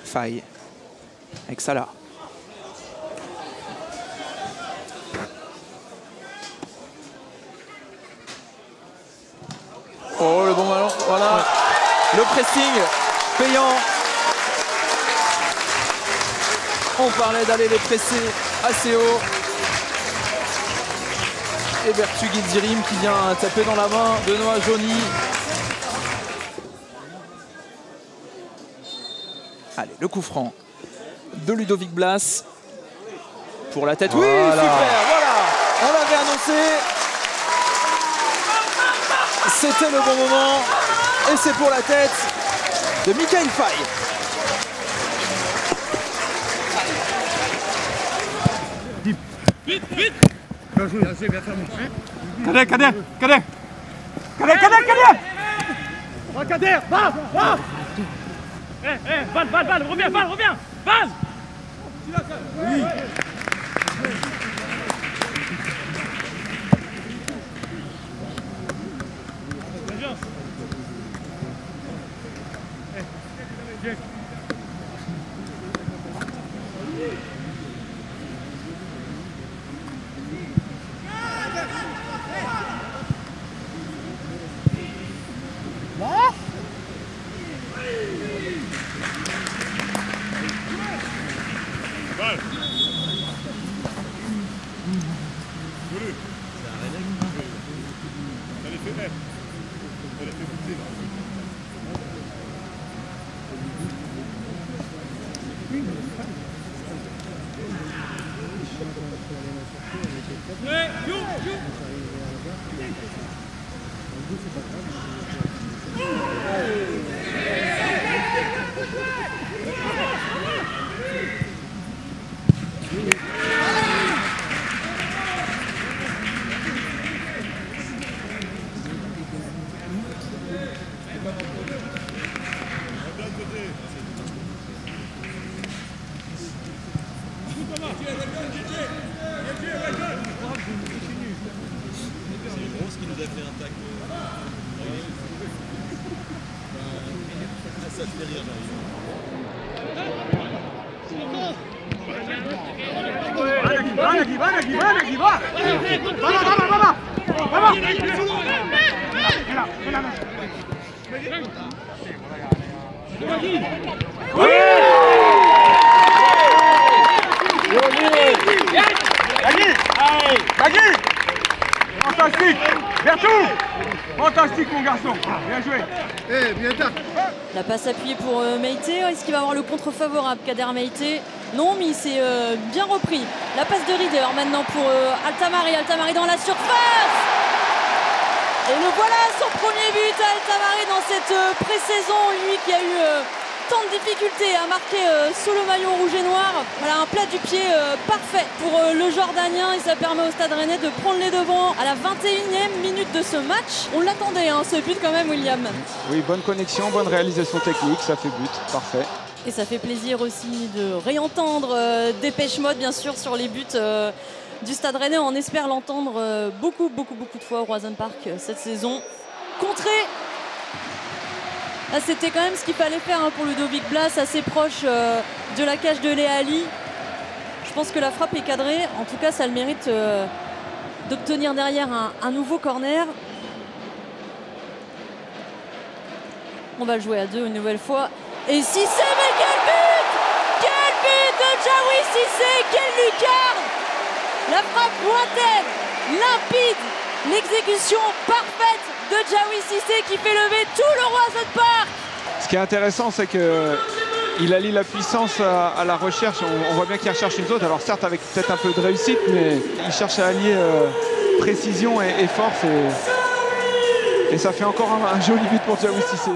Faille avec Salah. Oh, le bon ballon, voilà. Le pressing payant. On parlait d'aller les presser assez haut. Et Bertu Guildirim qui vient taper dans la main de Noah Joly. Allez, le coup franc de Ludovic Blas. Pour la tête. Voilà. Oui, super, voilà. On l'avait annoncé. C'était le bon moment. Et c'est pour la tête de Michael Faye. Vite, vite. Bien joué, bien fermé. Kader. Oh, Kader, va. Balle, reviens, balle. Oui. Ça te fait rire, Fantastique! Bertou! Fantastique mon garçon! Bien joué! Bien tard! La passe appuyée pour Meïté. Est-ce qu'il va avoir le contre favorable, Kader Meïté? Non, mais il s'est bien repris. La passe de Rieder maintenant pour Altamari. Altamari dans la surface! Et le voilà, son premier but à Altamari dans cette pré-saison. Lui qui a eu tant de difficultés à marquer sous le maillot rouge et noir. Voilà un plat du pied parfait pour le Jordanien et ça permet au Stade Rennais de prendre les devants à la 21e minute de ce match. On l'attendait ce but quand même, William. Oui, bonne connexion, bonne réalisation technique, ça fait but, parfait. Et ça fait plaisir aussi de réentendre Dépêche Mode bien sûr sur les buts du Stade Rennais. On espère l'entendre beaucoup de fois au Roison Park cette saison. Contré. Là, c'était quand même ce qu'il fallait faire pour Ludovic Blas, assez proche de la cage de Léa Ali. Je pense que la frappe est cadrée. En tout cas, ça a le mérite d'obtenir derrière un nouveau corner. On va le jouer à deux une nouvelle fois. Et Cissé, mais quel but! Quel but de Jaoui Cissé! Quelle lucarne! La frappe lointaine, limpide, l'exécution parfaite de Jaoui Cissé qui fait lever tout le Roison Park. Ce qui est intéressant, c'est qu'il allie la puissance à la recherche. On voit bien qu'il recherche une zone. Alors certes avec peut-être un peu de réussite, mais il cherche à allier précision et force. Et ça fait encore un joli but pour Jaoui Cissé.